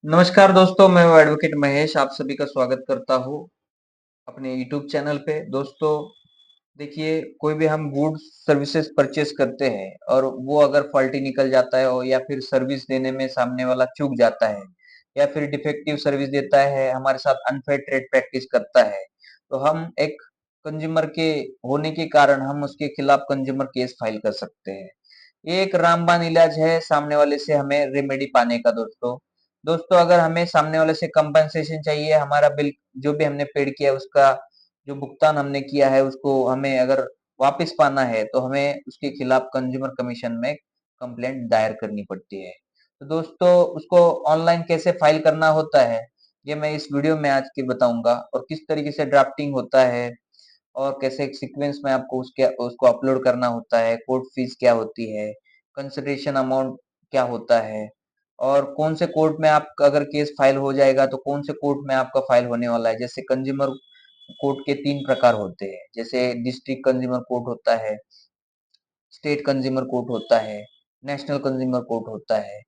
नमस्कार दोस्तों, मैं हूँ एडवोकेट महेश, आप सभी का स्वागत करता हूँ अपने यूट्यूब चैनल पे। दोस्तों, देखिए कोई भी हम गुड्स सर्विसेज परचेज़ करते हैं और वो अगर फॉल्टी निकल जाता है और या फिर सर्विस देने में सामने वाला चूक जाता है या फिर डिफेक्टिव सर्विस देता है, हमारे साथ अनफेयर ट्रेड प्रैक्टिस करता है, तो हम एक कंज्यूमर के होने के कारण हम उसके खिलाफ कंज्यूमर केस फाइल कर सकते हैं। ये एक रामबाण इलाज है सामने वाले से हमें रेमेडी पाने का दोस्तों। दोस्तों, अगर हमें सामने वाले से कंपनसेशन चाहिए, हमारा बिल जो भी हमने पेड किया है उसका जो भुगतान हमने किया है उसको हमें अगर वापस पाना है, तो हमें उसके खिलाफ कंज्यूमर कमीशन में कंप्लेंट दायर करनी पड़ती है। तो दोस्तों, उसको ऑनलाइन कैसे फाइल करना होता है, ये मैं इस वीडियो में आज के बताऊँगा और किस तरीके से ड्राफ्टिंग होता है और कैसे एक सीक्वेंस में आपको उसके उसको अपलोड करना होता है, कोर्ट फीस क्या होती है, कंसिडरेशन अमाउंट क्या होता है और कौन से कोर्ट में आपका अगर केस फाइल हो जाएगा तो कौन से कोर्ट में आपका फाइल होने वाला है। जैसे कंज्यूमर कोर्ट के 3 प्रकार होते हैं, जैसे डिस्ट्रिक्ट कंज्यूमर कोर्ट होता है, स्टेट कंज्यूमर कोर्ट होता है, नेशनल कंज्यूमर कोर्ट होता है।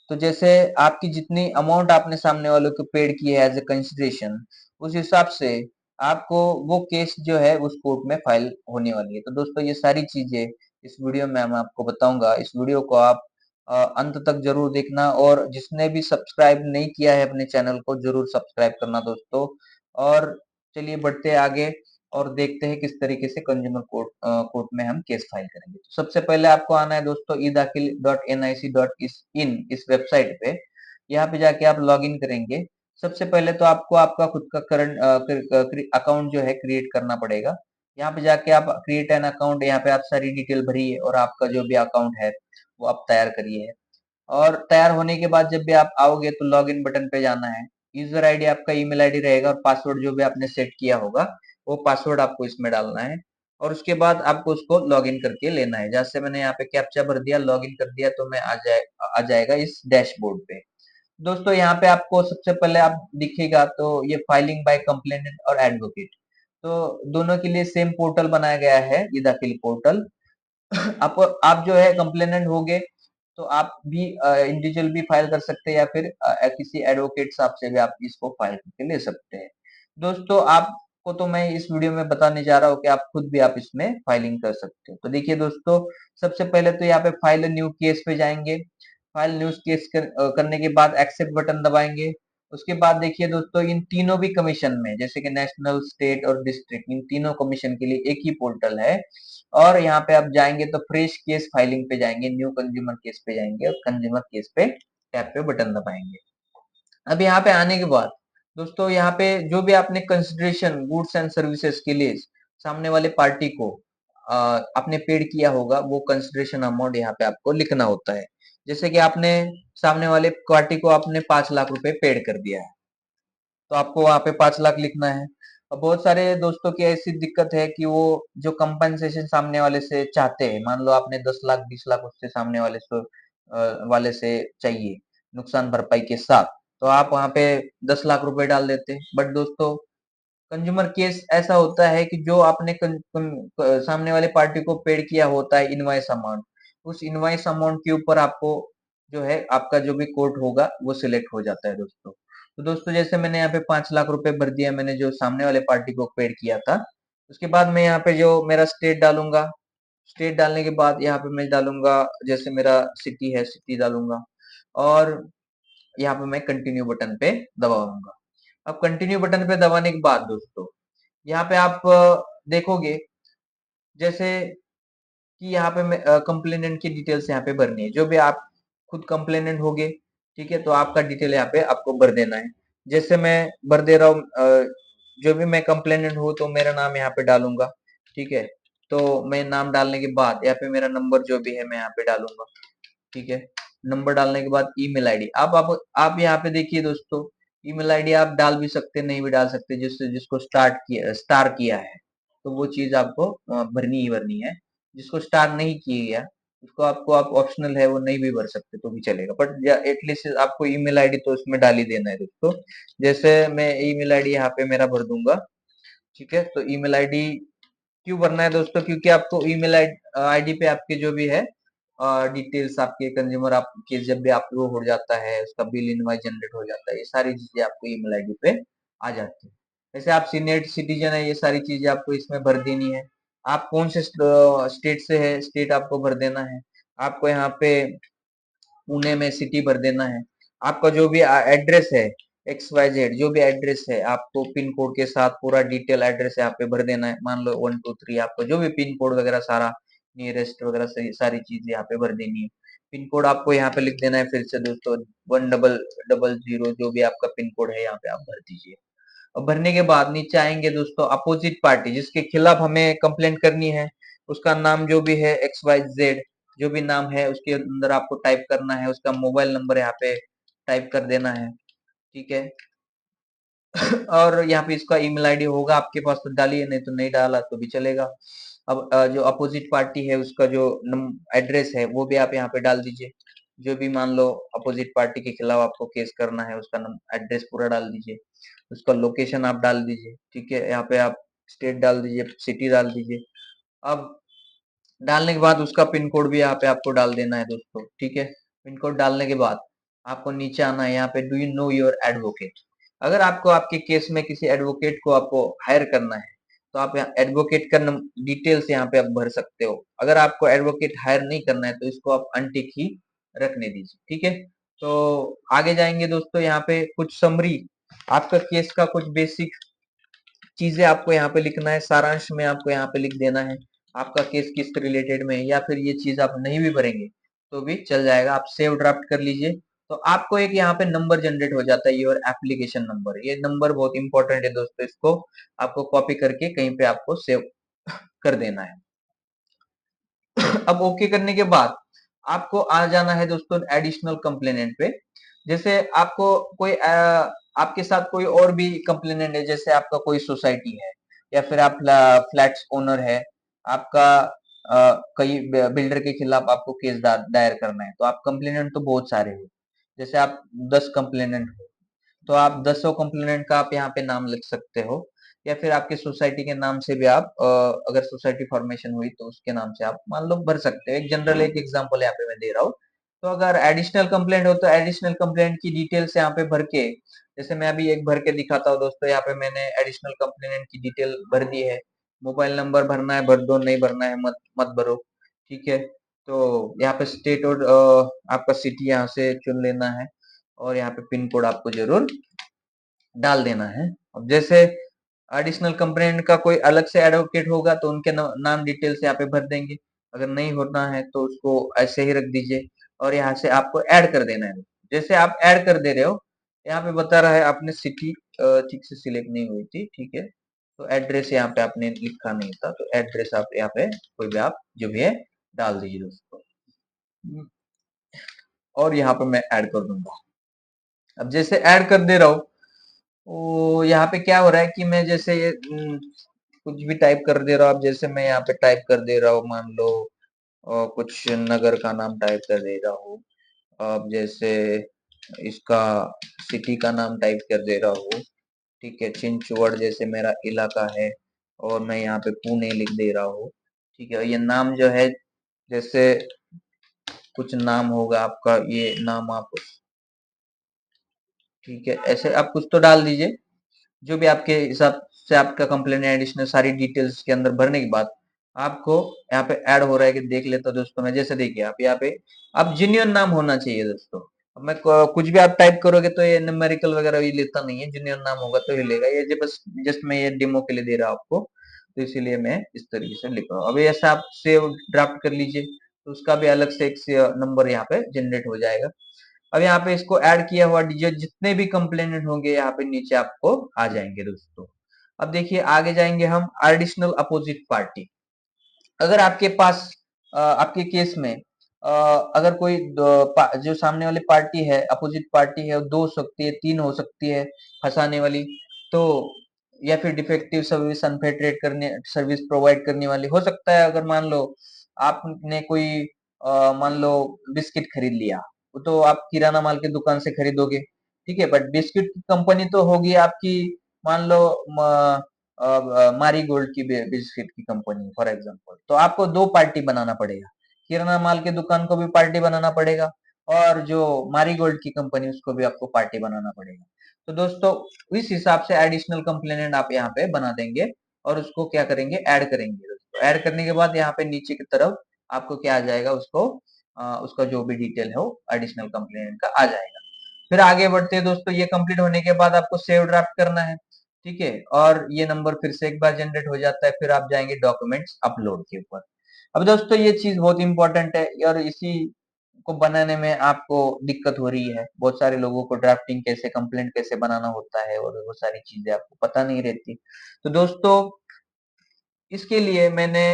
तो जैसे आपकी जितनी अमाउंट आपने सामने वालों को पेड की है एज़ अ कंसिडरेशन, उस हिसाब से आपको वो केस जो है उस कोर्ट में फाइल होने वाली है। तो दोस्तों, ये सारी चीज़ें इस वीडियो में मैं आपको बताऊँगा। इस वीडियो को आप अंत तक ज़रूर देखना और जिसने भी सब्सक्राइब नहीं किया है अपने चैनल को ज़रूर सब्सक्राइब करना दोस्तों। और चलिए बढ़ते हैं आगे और देखते हैं किस तरीके से कंज्यूमर कोर्ट में हम केस फाइल करेंगे। तो सबसे पहले आपको आना है दोस्तों edakhil.nic.in इस वेबसाइट पे। यहाँ पे जाके आप लॉगिन करेंगे। सबसे पहले तो आपको आपका खुद का अकाउंट जो है क्रिएट करना पड़ेगा। यहाँ पे जाके आप क्रिएट एन अकाउंट, यहाँ पे आप सारी डिटेल भरिए और आपका जो भी अकाउंट है वो आप तैयार करिए। और तैयार होने के बाद जब भी आप आओगे तो लॉगिन बटन पे जाना है। यूजर आईडी आपका ईमेल आईडी रहेगा और पासवर्ड जो भी आपने सेट किया होगा वो पासवर्ड आपको इसमें डालना है और उसके बाद आपको उसको लॉगिन करके लेना है। जैसे मैंने यहाँ पे कैप्चा भर दिया, लॉगिन कर दिया तो मैं आ जाएगा इस डैशबोर्ड पे। दोस्तों, यहाँ पे आपको सबसे पहले आप दिखेगा तो ये फाइलिंग बाय कंप्लेनेंट और एडवोकेट, तो दोनों के लिए सेम पोर्टल बनाया गया है, ये दाखिल पोर्टल। आप जो है कंप्लेनेंट होगे तो आप भी इंडिविजुअल भी फाइल कर सकते हैं या फिर किसी एडवोकेट साहब से भी आप इसको फाइल करके ले सकते हैं। दोस्तों, आपको तो मैं इस वीडियो में बताने जा रहा हूँ कि आप खुद भी आप इसमें फाइलिंग कर सकते हो। तो देखिए दोस्तों, सबसे पहले तो यहाँ पे फाइल न्यू केस पे जाएंगे। फाइल न्यू केस करने के बाद एक्सेप्ट बटन दबाएंगे। उसके बाद देखिए दोस्तों, इन तीनों भी कमीशन में जैसे कि नेशनल, स्टेट और डिस्ट्रिक्ट, इन तीनों कमीशन के लिए एक ही पोर्टल है। और यहाँ पे आप जाएंगे तो फ्रेश केस फाइलिंग पे जाएंगे, न्यू कंज्यूमर केस पे जाएंगे और कंज्यूमर केस पे टैब पे बटन दबाएंगे। अब यहाँ पे आने के बाद दोस्तों, यहाँ पे जो भी आपने कंसिडरेशन गुड्स एंड सर्विसेज के लिए सामने वाले पार्टी को आपने पेड किया होगा वो कंसिडरेशन अमाउंट यहाँ पे आपको लिखना होता है। जैसे कि आपने सामने वाले पार्टी को आपने 5 लाख रुपए पेड कर दिया है, तो आपको वहाँ पे 5 लाख लिखना है। और बहुत सारे दोस्तों की ऐसी दिक्कत है कि वो जो कंपनसेशन सामने वाले से चाहते हैं, मान लो आपने 10 लाख 20 लाख उससे सामने वाले से चाहिए नुकसान भरपाई के साथ, तो आप वहाँ पे 10 लाख रुपए डाल देते हैं। बट दोस्तों, कंज्यूमर केस ऐसा होता है कि जो आपने सामने वाले पार्टी को पेड किया होता है इनवॉइस अमाउंट, उस इनवॉइस अमाउंट के ऊपर आपको जो है आपका जो भी कोर्ट होगा वो सिलेक्ट हो जाता है दोस्तों। तो दोस्तों, जैसे मैंने यहाँ पे 5 लाख रुपए भर दिया, मैंने जो सामने वाले पार्टी को पेड किया था। उसके बाद मैं यहाँ पे जो मेरा स्टेट डालूंगा, स्टेट डालने के बाद यहाँ पे मैं डालूंगा जैसे मेरा सिटी है, सिटी डालूंगा और यहाँ पे मैं कंटिन्यू बटन पे दबाऊंगा। अब कंटिन्यू बटन पे दबाने के बाद दोस्तों, यहाँ पे आप देखोगे जैसे कि यहाँ पे मैं कंप्लेनेंट की डिटेल्स यहाँ पे भरनी है। जो भी आप खुद कंप्लेनेंट होगे, ठीक है, तो आपका डिटेल यहाँ पे आपको भर देना है। जैसे मैं भर दे रहा हूँ, जो भी मैं कंप्लेनेंट हूँ तो मेरा नाम यहाँ पे डालूंगा, ठीक है। तो मैं नाम डालने के बाद यहाँ पे मेरा नंबर जो भी है मैं यहाँ पे डालूंगा, ठीक है। नंबर डालने के बाद ईमेल आईडी, आप यहाँ पे देखिए दोस्तों, ईमेल आईडी आप डाल भी सकते, नहीं भी डाल सकते, जिसको स्टार किया है तो वो चीज आपको भरनी ही भरनी है। जिसको स्टार नहीं किया गया उसको आपको आप ऑप्शनल है वो नहीं भी भर सकते तो भी चलेगा, बट एटलीस्ट आपको ईमेल आईडी तो उसमें डाल ही देना है दोस्तों। जैसे मैं ईमेल आईडी यहाँ पे मेरा भर दूंगा, ठीक है। तो ईमेल आईडी क्यों भरना है दोस्तों, क्योंकि आपको ईमेल आईडी पे आपके जो भी है डिटेल्स आपके कंज्यूमर आपके जब भी अप्रूव हो जाता है, उसका बिल इनवॉइस जनरेट हो जाता है, ये सारी चीजें आपको ईमेल आईडी पे आ जाती है। जैसे आप सीनियर सिटीजन है, ये सारी चीजें आपको इसमें भर देनी है। आप कौन से स्टेट से है, स्टेट आपको भर देना है। आपको यहाँ पे पुणे में सिटी भर देना है। आपका जो भी एड्रेस है, XYZ जो भी एड्रेस है, आपको पिन कोड के साथ पूरा डिटेल एड्रेस यहाँ पे भर देना है। मान लो 123 आपका जो भी पिन कोड वगैरह सारा नियरेस्ट वगैरह सारी चीजें यहाँ पे भर देनी है। पिन कोड आपको यहाँ पे लिख देना है फिर से दोस्तों, 1000 जो भी आपका पिन कोड है यहाँ पे आप भर दीजिए। और भरने के बाद नीचे आएंगे दोस्तों, अपोजिट पार्टी जिसके खिलाफ हमें कंप्लेंट करनी है, उसका नाम जो भी है XYZ जो भी नाम है उसके अंदर आपको टाइप करना है, उसका मोबाइल नंबर यहाँ पे टाइप कर देना है। ठीक है। और यहाँ पे इसका ईमेल आईडी होगा आपके पास तो डालिए, नहीं तो नहीं डाला तो भी चलेगा। अब जो अपोजिट पार्टी है उसका जो एड्रेस है वो भी आप यहाँ पे डाल दीजिए। जो भी मान लो अपोजिट पार्टी के खिलाफ आपको केस करना है, उसका एड्रेस पूरा डाल दीजिए, उसका लोकेशन आप डाल दीजिए। ठीक है, यहाँ पे आप स्टेट डाल दीजिए, सिटी डाल दीजिए। अब डालने के बाद उसका पिन कोड भी यहाँ पे आपको डाल देना है दोस्तों। ठीक है, पिन कोड डालने के बाद आपको नीचे आना है, यहाँ पे do you know your advocate. अगर आपको आपके केस में किसी एडवोकेट को आपको हायर करना है तो आप यहाँ एडवोकेट का डिटेल्स यहाँ पे आप भर सकते हो। अगर आपको एडवोकेट हायर नहीं करना है तो इसको आप अनटिक ही रखने दीजिए। ठीक है, तो आगे जाएंगे दोस्तों, यहाँ पे कुछ समरी आपका केस का कुछ बेसिक चीजें आपको यहाँ पे लिखना है, सारांश में आपको यहाँ पे लिख देना है आपका केस किस रिलेटेड में है, या फिर ये चीज आप नहीं भी भरेंगे तो भी चल जाएगा। आप सेव ड्राफ्ट कर लीजिए, तो आपको एक यहाँ पे नंबर जनरेट हो जाता है, योर एप्लीकेशन नंबर। ये नंबर बहुत इंपॉर्टेंट है दोस्तों, इसको आपको कॉपी करके कहीं पे आपको सेव कर देना है। अब ओके करने के बाद आपको आ जाना है दोस्तों एडिशनल कंप्लेनेंट पे। जैसे आपको कोई आपके साथ कोई और भी कंप्लेनेंट है, जैसे आपका कोई सोसाइटी है या फिर आप फ्लैट्स ओनर है, आपका कई बिल्डर के खिलाफ आपको केस दायर करना है, तो आप कंप्लेनेंट तो बहुत सारे हो। जैसे आप 10 कंप्लेनेंट हो तो आप 10 कंप्लेनेंट का आप यहाँ पे नाम लिख सकते हो, या फिर आपके सोसाइटी के नाम से भी आप अगर सोसाइटी फॉर्मेशन हुई तो उसके नाम से आप मान लो भर सकते हो। एक जनरल एक एग्जांपल यहाँ पे मैं दे रहा हूँ। तो अगर एडिशनल कंप्लेंट हो तो एडिशनल कंप्लेंट की डिटेल्स यहाँ पे भर के, जैसे मैं अभी एक भर के दिखाता हूँ दोस्तों, यहाँ पे मैंने एडिशनल कंप्लेंट की डिटेल भर दी है। मोबाइल नंबर भरना है भर दो, नहीं भरना है मत मत भरो। ठीक है, तो यहाँ पे स्टेट और आपका सिटी यहाँ से चुन लेना है, और यहाँ पे पिन कोड आपको जरूर डाल देना है। अब जैसे एडिशनल कंप्लेंट का कोई अलग से एडवोकेट होगा तो उनके नाम डिटेल्स यहाँ पे भर देंगे। अगर नहीं होना है तो उसको ऐसे ही रख दीजिए, और यहाँ से आपको ऐड कर देना है। जैसे आप ऐड कर दे रहे हो, यहाँ पे बता रहा है आपने सिटी ठीक से सिलेक्ट नहीं हुई थी। ठीक है, तो एड्रेस यहाँ पे आपने लिखा नहीं था, तो एड्रेस आप यहाँ पे कोई भी आप जो भी है डाल दीजिए दोस्तों। और यहाँ पे मैं ऐड कर दूंगा। अब जैसे ऐड कर दे रहा हूँ, तो यहाँ पे क्या हो रहा है कि मैं जैसे ये कुछ भी टाइप कर दे रहा हूँ। अब जैसे मैं यहाँ पे टाइप कर दे रहा हूँ, मान लो कुछ नगर का नाम टाइप कर दे रहा हूँ। अब जैसे इसका सिटी का नाम टाइप कर दे रहा हूँ। ठीक है, चिंचवड़ जैसे मेरा इलाका है, और मैं यहाँ पे पुणे लिख दे रहा हूँ। ठीक है, ये नाम जो है, जैसे कुछ नाम होगा आपका, ये नाम आप, ठीक है, ऐसे आप कुछ तो डाल दीजिए जो भी आपके हिसाब से आपका कंप्लेन एडिशनल सारी डिटेल्स के अंदर भरने के बाद आपको यहाँ पे ऐड हो रहा है कि देख लेता दोस्तों मैं। जैसे देखिए आप यहाँ पे अब जेन्युइन नाम होना चाहिए दोस्तों। अब मैं कुछ भी आप टाइप करोगे तो ये न्यूमेरिकल वगैरह ये लेता नहीं है, जेन्युइन नाम होगा तो ये लेगा। ये जो बस जस्ट मैं ये डेमो के लिए दे रहा हूँ आपको, तो इसीलिए मैं इस तरीके से लिख रहा हूँ। अभी ऐसा आप सेव ड्राफ्ट कर लीजिए, तो उसका भी अलग से एक नंबर यहाँ पे जनरेट हो जाएगा। अब यहाँ पे इसको ऐड किया हुआ डिजिट जितने भी कंप्लेनेंट होंगे यहाँ पे नीचे आपको आ जाएंगे दोस्तों। अब देखिए आगे जाएंगे हम, एडिशनल अपोजिट पार्टी। अगर आपके पास आपके केस में अगर कोई जो सामने वाली पार्टी है, अपोजिट पार्टी है, वो 2 हो सकती है, 3 हो सकती है फंसाने वाली, तो या फिर डिफेक्टिव सर्विस अनफेयर ट्रेड करने सर्विस प्रोवाइड करने वाली हो सकता है। अगर मान लो आपने कोई मान लो बिस्किट खरीद लिया, वो तो आप किराना माल की दुकान से खरीदोगे। ठीक है, बट बिस्किट की कंपनी तो होगी आपकी, मान लो मारी गोल्ड की बिस्किट की कंपनी फॉर एग्जांपल, तो आपको 2 पार्टी बनाना पड़ेगा किराना माल की दुकान को भी पार्टी बनाना पड़ेगा और जो मैरीगोल्ड की कंपनी उसको भी आपको पार्टी बनाना पड़ेगा। तो दोस्तों इस हिसाब से एडिशनल कंप्लेनेंट आप यहाँ पे बना देंगे और उसको क्या करेंगे, ऐड करेंगे दोस्तों। ऐड करने के बाद यहाँ पे नीचे की तरफ आपको क्या आ जाएगा, उसको उसका जो भी डिटेल है वो एडिशनल कंप्लेनेंट का आ जाएगा। फिर आगे बढ़ते हैं दोस्तों, ये कंप्लीट होने के बाद आपको सेव ड्राफ्ट करना है, ठीक है। और ये नंबर फिर से एक बार जनरेट हो जाता है, फिर आप जाएंगे डॉक्यूमेंट्स अपलोड के ऊपर। अब दोस्तों ये चीज बहुत इंपॉर्टेंट है और इसी को बनाने में आपको दिक्कत हो रही है। बहुत सारे लोगों को ड्राफ्टिंग कैसे, कंप्लेंट कैसे बनाना होता है और वो सारी चीजें आपको पता नहीं रहती। तो दोस्तों इसके लिए मैंने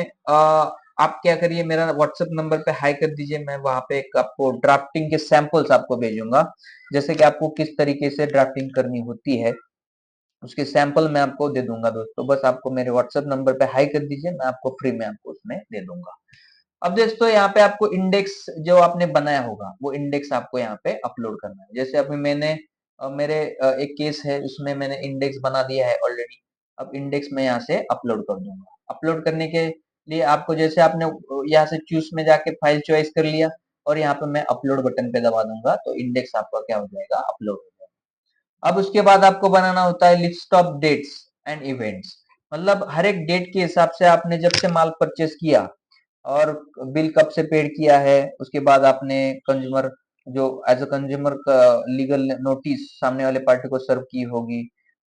आप क्या करिए, मेरा व्हाट्सएप नंबर पे हाई कर दीजिए, मैं वहां पे एक आपको ड्राफ्टिंग के सैंपल्स आपको भेजूंगा, जैसे कि आपको किस तरीके से ड्राफ्टिंग करनी होती है उसके सैंपल मैं आपको दे दूंगा दोस्तों। बस आपको मेरे व्हाट्सएप नंबर पे हाई कर दीजिए, मैं आपको फ्री में आपको उसमें दे दूंगा। अब दोस्तों यहाँ पे आपको इंडेक्स जो आपने बनाया होगा वो इंडेक्स आपको यहाँ पे अपलोड करना है। जैसे अभी मैंने मेरे एक केस है उसमें मैंने इंडेक्स बना दिया है ऑलरेडी। अब इंडेक्स मैं यहाँ से अपलोड कर दूंगा। अपलोड करने के लिए आपको जैसे आपने यहाँ से चूज में जाके फाइल चॉइस कर लिया और यहाँ पे मैं अपलोड बटन पे दबा दूंगा तो इंडेक्स आपका क्या हो जाएगा, अपलोड हो जाएगा। अब उसके बाद आपको बनाना होता है list of dates and events. मतलब हर एक डेट के हिसाब से आपने जब से माल परचेस किया और बिल कब से पेड किया है, उसके बाद आपने कंज्यूमर जो एज अ कंज्यूमर का लीगल नोटिस सामने वाले पार्टी को सर्व की होगी,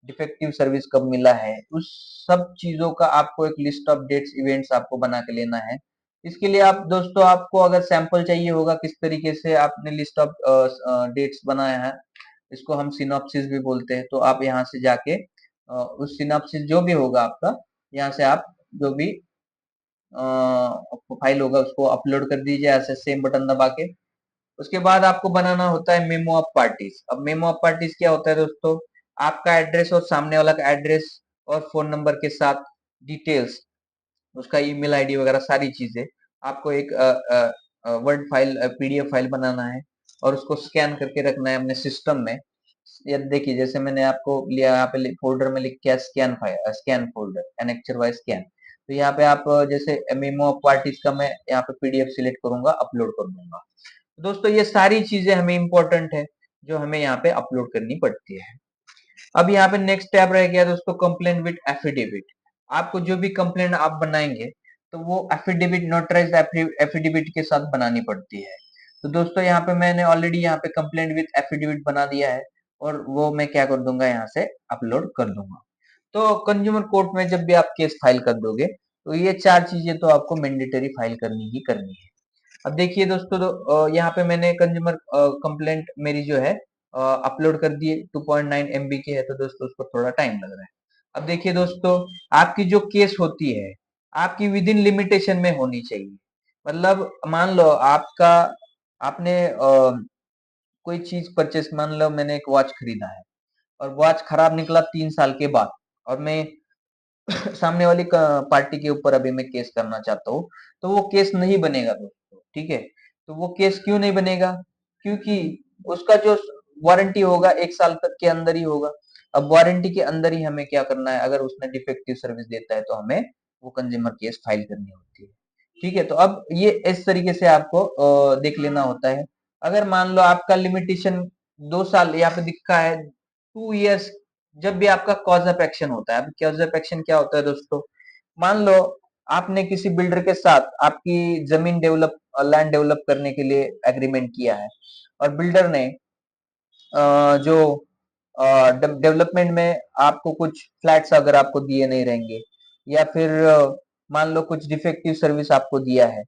डिफेक्टिव सर्विस कब मिला है, उस सब चीजों का आपको एक लिस्ट ऑफ डेट्स इवेंट्स आपको बना के लेना है। इसके लिए आप दोस्तों आपको अगर सैंपल चाहिए होगा किस तरीके से आपने लिस्ट ऑफ डेट्स बनाया है, इसको हम सिनॉप्सिस भी बोलते हैं। तो आप यहाँ से जाके उस सिनॉप्सिस जो भी होगा आपका, यहाँ से आप जो भी फाइल होगा उसको अपलोड कर दीजिए ऐसे सेम बटन दबा के। उसके बाद आपको बनाना होता है मेमो ऑफ पार्टीज। अब मेमो ऑफ पार्टीज क्या होता है दोस्तों, आपका एड्रेस और सामने वाला का एड्रेस और फोन नंबर के साथ डिटेल्स, उसका ईमेल आईडी वगैरह सारी चीजें आपको एक वर्ड फाइल, पीडीएफ फाइल बनाना है और उसको स्कैन करके रखना है अपने सिस्टम में। ये देखिए जैसे मैंने आपको लिया यहाँ पे फोल्डर में लिख के scan file, scan folder annexure wise scan. तो यहाँ पे आप जैसे मेमो ऑफ पार्टीज का मैं यहाँ पे पीडीएफ सिलेक्ट करूंगा, अपलोड कर दूंगा। दोस्तों ये सारी चीजें हमें इंपॉर्टेंट है जो हमें यहाँ पे अपलोड करनी पड़ती है। अब यहाँ पे नेक्स्ट टैब रह गया दोस्तों कंप्लेंट विद एफिडेविट। आपको जो भी कंप्लेंट आप बनाएंगे तो वो एफिडेविट, नोटराइज्ड एफिडेविट के साथ बनानी पड़ती है। तो दोस्तों यहाँ पे मैंने ऑलरेडी यहाँ पे कंप्लेंट विद एफिडेविट बना दिया है और वो मैं क्या कर दूंगा, यहाँ से अपलोड कर दूंगा। तो कंज्यूमर कोर्ट में जब भी आप केस फाइल कर दोगे तो ये चार चीजें तो आपको मैंडेटरी फाइल करनी ही करनी है। अब देखिए दोस्तों, यहाँ पे मैंने कंज्यूमर कंप्लेंट मेरी जो है अपलोड कर दिए, 2.9 MB की है, तो दोस्तों उसको थोड़ा टाइम लग रहा है। अब देखिए दोस्तों, आपकी जो केस होती है आपकी विद इन लिमिटेशन में होनी चाहिए। मतलब मान लो आपका, आपने कोई चीज परचेस, मान लो मैंने एक वॉच खरीदा है और वॉच खराब निकला 3 साल के बाद और मैं सामने वाली पार्टी के ऊपर अभी मैं केस करना चाहता हूँ, तो वो केस नहीं बनेगा दोस्तों, ठीक है। तो वो केस क्यों नहीं बनेगा, क्योंकि उसका जो वारंटी होगा 1 साल तक के अंदर ही होगा। अब वारंटी के अंदर ही हमें क्या करना है, अगर उसने डिफेक्टिव सर्विस देता है तो हमें वो कंज्यूमर केस फाइल करनी होती है, ठीक है। तो अब ये इस तरीके से आपको देख लेना होता है। अगर मान लो आपका लिमिटेशन 2 साल यहाँ पे दिखा है, 2 इयर्स, जब भी आपका कॉज ऑफ एक्शन होता है। अब कॉज ऑफ एक्शन क्या होता है दोस्तों, मान लो आपने किसी बिल्डर के साथ आपकी जमीन डेवलप, लैंड डेवलप करने के लिए एग्रीमेंट किया है और बिल्डर ने जो डेवलपमेंट में आपको कुछ फ्लैट्स अगर आपको दिए नहीं रहेंगे या फिर मान लो कुछ डिफेक्टिव सर्विस आपको दिया है,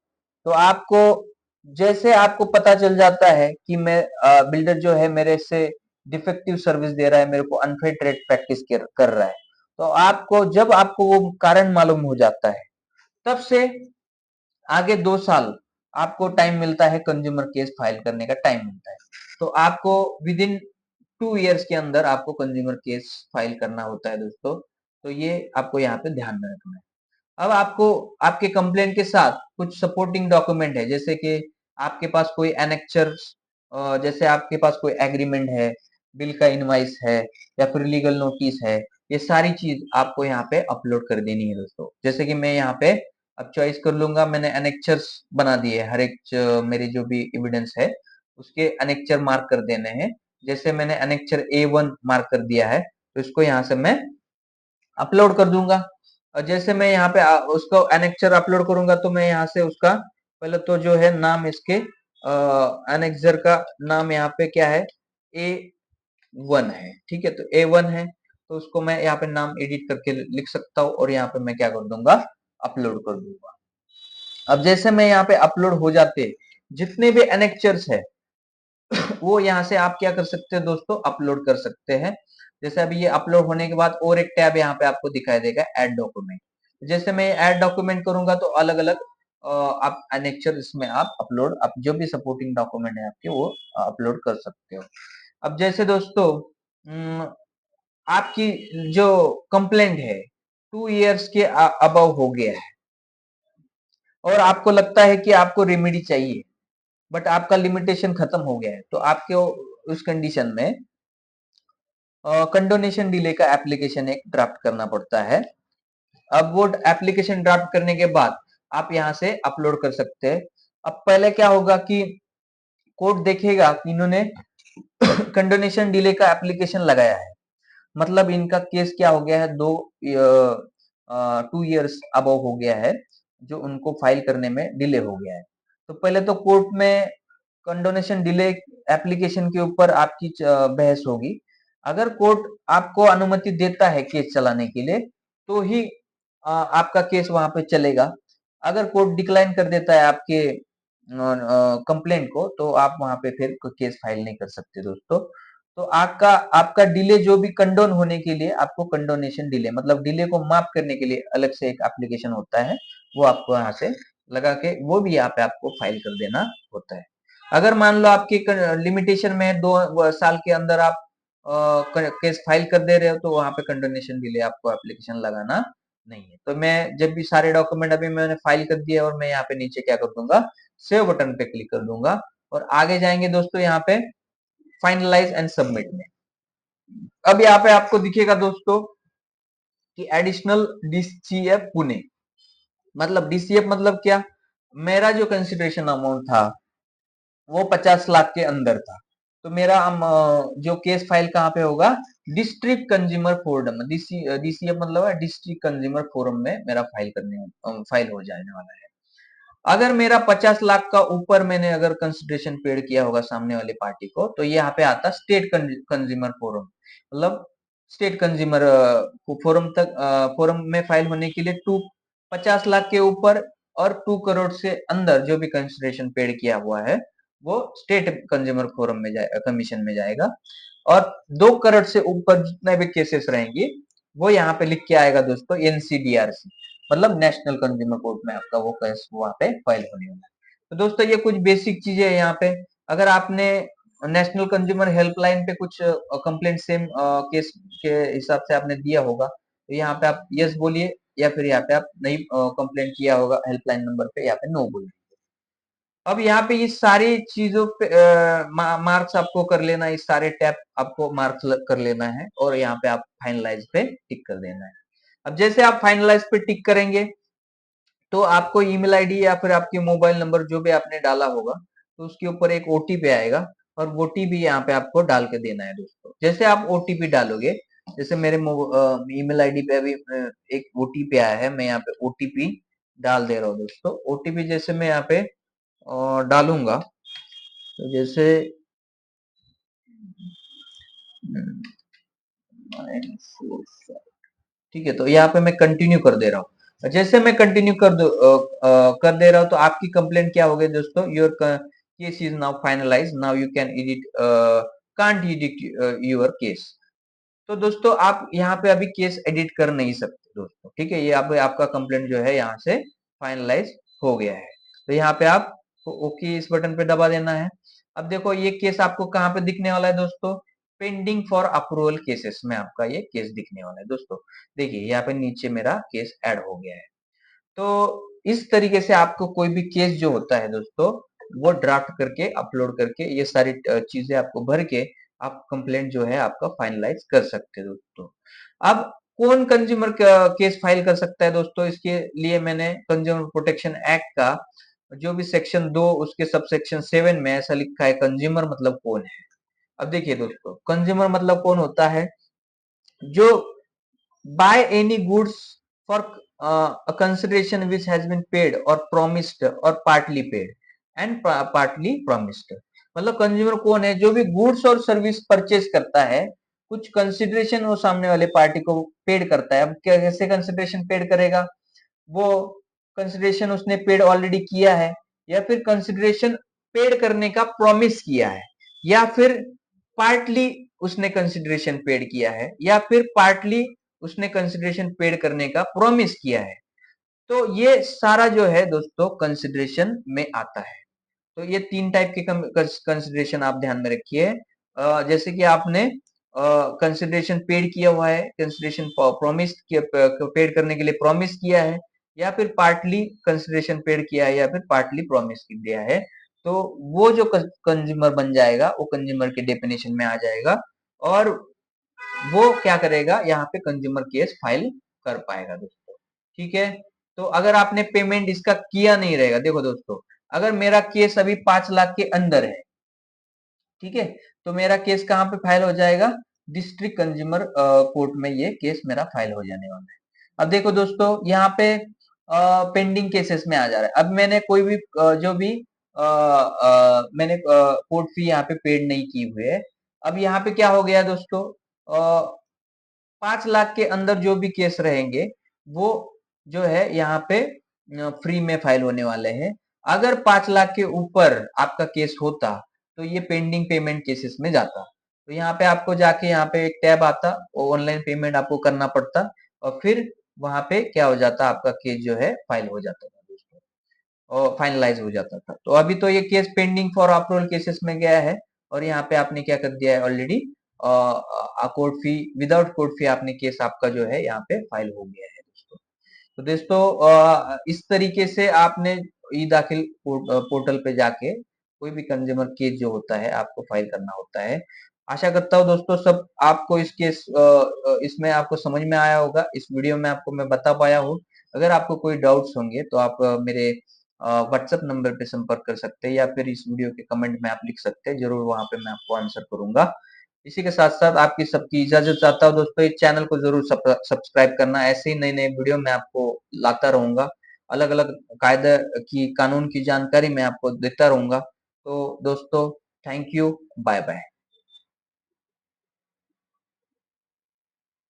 तो आपको जैसे आपको पता चल जाता है कि मैं बिल्डर जो है मेरे से डिफेक्टिव सर्विस दे रहा है, मेरे को अनफेयर ट्रेड प्रैक्टिस कर रहा है, तो आपको जब आपको वो कारण मालूम हो जाता है तब से आगे 2 साल आपको टाइम मिलता है, कंज्यूमर केस फाइल करने का टाइम मिलता है। तो आपको विद इन 2 इयर्स के अंदर आपको कंज्यूमर केस फाइल करना होता है दोस्तों। तो ये आपको यहाँ पे ध्यान में रखना है। अब आपको आपके कंप्लेंट के साथ कुछ सपोर्टिंग डॉक्यूमेंट है, जैसे कि आपके पास कोई एनेक्चर, जैसे आपके पास कोई एग्रीमेंट है, बिल का इनवाइस है या फिर लीगल नोटिस है, ये सारी चीज आपको यहाँ पे अपलोड कर देनी है दोस्तों। जैसे कि मैं यहाँ पे अब चॉइस कर लूंगा, मैंने एनेक्चर्स बना दिए, हर एक मेरी जो भी एविडेंस है उसके एनेक्चर मार्क कर देने हैं। जैसे मैंने एनेक्चर A1 मार्क कर दिया है, तो इसको यहाँ से मैं अपलोड कर दूंगा। और जैसे मैं यहाँ पे उसको एनेक्चर अपलोड करूंगा तो मैं यहाँ से उसका पहले तो जो है नाम इसके एनेक्चर का नाम यहाँ पे क्या है, A1 है, ठीक है। तो A1 है तो उसको मैं यहाँ पे नाम एडिट करके लिख सकता हूँ और यहाँ पे मैं क्या कर दूंगा, अपलोड कर दूंगा। अब जैसे मैं यहाँ पे अपलोड हो जाते जितने भी एनेक्चर्स है वो यहाँ से आप क्या कर सकते हो दोस्तों, अपलोड कर सकते हैं। जैसे अभी ये अपलोड होने के बाद और एक टैब यहाँ पे आपको दिखाई देगा, ऐड डॉक्यूमेंट। जैसे मैं ऐड डॉक्यूमेंट करूंगा तो अलग अलग आप एनेक्चर इसमें आप अपलोड, आप जो भी सपोर्टिंग डॉक्यूमेंट है आपके वो अपलोड कर सकते हो। अब जैसे दोस्तों आपकी जो कंप्लेंट है 2 इयर्स के अबव हो गया है और आपको लगता है कि आपको रेमेडी चाहिए, बट आपका लिमिटेशन खत्म हो गया है, तो आपके उस कंडीशन में कंडोनेशन डिले का एप्लीकेशन एक ड्राफ्ट करना पड़ता है। अब वो एप्लीकेशन ड्राफ्ट करने के बाद आप यहाँ से अपलोड कर सकते हैं। अब पहले क्या होगा कि कोर्ट देखेगा कि इन्होंने कंडोनेशन डिले का एप्लीकेशन लगाया है, मतलब इनका केस क्या हो गया है, 2 इयर्स अबव हो गया है, जो उनको फाइल करने में डिले हो गया है। तो पहले तो कोर्ट में कंडोनेशन डिले एप्लीकेशन के ऊपर आपकी बहस होगी। अगर कोर्ट आपको अनुमति देता है केस चलाने के लिए तो ही आपका केस वहां पे चलेगा। अगर कोर्ट डिक्लाइन कर देता है आपके कंप्लेंट को तो आप वहां पे फिर केस फाइल नहीं कर सकते दोस्तों। तो आपका आपका डिले जो भी कंडोन होने के लिए आपको कंडोनेशन डिले मतलब डिले को माफ करने के लिए अलग से एक एप्लीकेशन होता है, वो आपको यहाँ से लगा के वो भी यहाँ पे आपको फाइल कर देना होता है। अगर मान लो आपकी लिमिटेशन में 2 साल के अंदर आप केस फाइल कर दे रहे हो तो वहां पे कंडोनेशन डिले आपको एप्लीकेशन लगाना नहीं है। तो मैं जब भी सारे डॉक्यूमेंट अभी मैंने फाइल कर दिया और मैं यहाँ पे नीचे क्या कर दूंगा, सेव बटन पे क्लिक कर दूंगा और आगे जाएंगे दोस्तों यहाँ पे फाइनलाइज एंड सबमिट में। अब यहाँ पे आपको दिखेगा दोस्तों कि एडिशनल डीसीएफ पुणे, मतलब डीसीएफ मतलब क्या, मेरा जो कंसिडरेशन अमाउंट था वो 50 लाख के अंदर था। तो मेरा जो केस फाइल कहाँ पे होगा, डिस्ट्रिक्ट कंज्यूमर फोरम, डीसीएफ मतलब है डिस्ट्रिक्ट कंज्यूमर फोरम में मेरा फाइल हो जाने वाला है। अगर मेरा 50 लाख का ऊपर मैंने अगर कंसिडरेशन पेड किया होगा सामने वाली पार्टी को तो ये यहाँ पे आता स्टेट कंज्यूमर फोरम, मतलब स्टेट कंज्यूमर फोरम तक फोरम में फाइल होने के लिए 50 लाख के ऊपर और 2 करोड़ से अंदर जो भी कंसिडरेशन पेड किया हुआ है वो स्टेट कंज्यूमर फोरम में जाए, कमीशन में जाएगा। और 2 करोड़ से ऊपर जितने भी केसेस रहेंगे वो यहाँ पे लिख के आएगा दोस्तों एनसीडीआरसी, मतलब नेशनल कंज्यूमर कोर्ट में आपका वो केस वहां पे फाइल होने वाला है। तो दोस्तों ये कुछ बेसिक चीजें है यहाँ पे। अगर आपने नेशनल कंज्यूमर हेल्पलाइन पे कुछ कंप्लेंट सेम केस के हिसाब से आपने दिया होगा तो यहाँ पे आप यस बोलिए, या फिर यहाँ पे आप नहीं कंप्लेंट किया होगा हेल्पलाइन नंबर पे, यहाँ पे नो बोलिए। अब यहाँ पे ये सारी चीजों पे मार्क्स आपको कर लेना है, इस सारे टैब आपको मार्क्स कर लेना है और यहाँ पे आप फाइनलाइज पे टिक कर देना है। अब जैसे आप फाइनलाइज पे टिक करेंगे तो आपको ईमेल आईडी या फिर आपके मोबाइल नंबर जो भी आपने डाला होगा तो उसके ऊपर एक ओटीपी आएगा और ओटीपी यहाँ पे आपको डाल के देना है दोस्तों। जैसे आप ओटीपी डालोगे, जैसे मेरे ईमेल आईडी पे अभी एक ओटीपी आया है, मैं यहाँ पे ओटीपी डाल दे रहा हूँ दोस्तों। ओटीपी जैसे मैं यहाँ पे डालूंगा तो जैसे ठीक है, तो यहाँ पे मैं कंटिन्यू कर दे रहा हूँ। जैसे मैं कंटिन्यू कर दे रहा हूँ तो आपकी कंप्लेंट क्या हो गई दोस्तों, your case is now finalize, now you can edit can't edit your case. तो दोस्तों आप यहाँ पे अभी केस एडिट कर नहीं सकते दोस्तों, ठीक है। ये आपका कंप्लेंट जो है यहाँ से फाइनलाइज हो गया है। तो यहाँ पे आप ओके इस बटन पे दबा देना है। अब देखो ये केस आपको कहाँ पे दिखने वाला है दोस्तों, पेंडिंग फॉर अप्रूवल केसेस में आपका ये केस दिखने वाला है दोस्तों। देखिए यहाँ पे नीचे मेरा केस ऐड हो गया है। तो इस तरीके से आपको कोई भी केस जो होता है दोस्तों वो ड्राफ्ट करके अपलोड करके ये सारी चीजें आपको भर के आप कंप्लेंट जो है आपका फाइनलाइज कर सकते हैं दोस्तों। अब कौन कंज्यूमर केस फाइल कर सकता है दोस्तों? इसके लिए मैंने कंज्यूमर प्रोटेक्शन एक्ट का जो भी सेक्शन 2 उसके सब सेक्शन 7 में ऐसा लिखा है, कंज्यूमर मतलब कौन है। अब देखिए दोस्तों, कंज्यूमर मतलब कौन होता है? जो buy any goods for a consideration which has been paid or promised or partly paid and partly promised। मतलब कंज्यूमर कौन है? जो भी गुड्स और सर्विस परचेज करता है, कुछ कंसिडरेशन वो सामने वाले पार्टी को पेड करता है। अब कैसे कंसिडरेशन पेड करेगा? वो कंसिडरेशन उसने पेड ऑलरेडी किया है, या फिर कंसिडरेशन पेड करने का प्रॉमिस किया है, या फिर पार्टली उसने कंसिडरेशन पेड किया है, या फिर पार्टली उसने कंसिडरेशन पेड करने का प्रॉमिस किया है। तो ये सारा जो है दोस्तों कंसिडरेशन में आता है। तो ये 3 टाइप के कंसिडरेशन आप ध्यान में रखिए। जैसे कि आपने कंसिडरेशन पेड किया हुआ है, कंसिडरेशन प्रॉमिस किया, पेड करने के लिए प्रॉमिस किया है, या फिर पार्टली कंसिडरेशन पेड किया है, या फिर पार्टली प्रॉमिस किया है। तो वो जो कंज्यूमर बन जाएगा, वो कंज्यूमर के डेफिनेशन में आ जाएगा, और वो क्या करेगा? यहाँ पे कंज्यूमर केस फाइल कर पाएगा दोस्तों। ठीक है? तो अगर आपने पेमेंट इसका किया नहीं रहेगा, देखो दोस्तों, अगर मेरा केस अभी 5 लाख के अंदर है, ठीक है, तो मेरा केस कहाँ पे फाइल हो जाएगा? डिस्ट्रिक्ट कंज्यूमर कोर्ट में ये केस मेरा फाइल हो जाने वाला है। अब देखो दोस्तों, यहाँ पे पेंडिंग केसेस में आ जा रहा है। अब मैंने कोई भी जो भी मैंने कोर्ट फी यहाँ पे पेड नहीं की हुई है। अब यहाँ पे क्या हो गया दोस्तों, 5 लाख के अंदर जो भी केस रहेंगे, वो जो है यहाँ पे फ्री में फाइल होने वाले हैं। अगर 5 लाख के ऊपर आपका केस होता, तो ये पेंडिंग पेमेंट केसेस में जाता। तो यहाँ पे आपको जाके यहाँ पे एक टैब आता, ऑनलाइन पेमेंट आपको करना पड़ता, और फिर वहां पे क्या हो जाता, आपका केस जो है फाइल हो जाता था दोस्तों, और फाइनलाइज हो जाता था। तो अभी तो ये case pending for approval cases में गया है, और यहाँ पे आपने क्या कर दिया है already, court fee, without court fee आपने केस आपका जो है यहाँ पे फाइल हो गया है दोस्तों। तो दोस्तों इस तरीके से आपने ई दाखिल पोर्टल पे जाके कोई भी कंज्यूमर केस जो होता है आपको फाइल करना होता है। आशा करता हूँ दोस्तों सब आपको इस केस इसमें आपको समझ में आया होगा, इस वीडियो में आपको मैं बता पाया हूँ। अगर आपको कोई डाउट्स होंगे तो आप मेरे व्हाट्सएप नंबर पे संपर्क कर सकते हैं, या फिर इस वीडियो के कमेंट में आप लिख सकते हैं, जरूर वहां पे मैं आपको आंसर करूंगा। इसी के साथ साथ आपकी सबकी इजाजत चाहता हूँ दोस्तों, इस चैनल को जरूर सब्सक्राइब करना, ऐसे ही नए नए वीडियो मैं आपको लाता रहूंगा, अलग अलग कायदे की, कानून की जानकारी मैं आपको देता रहूंगा। तो दोस्तों, थैंक यू, बाय बाय।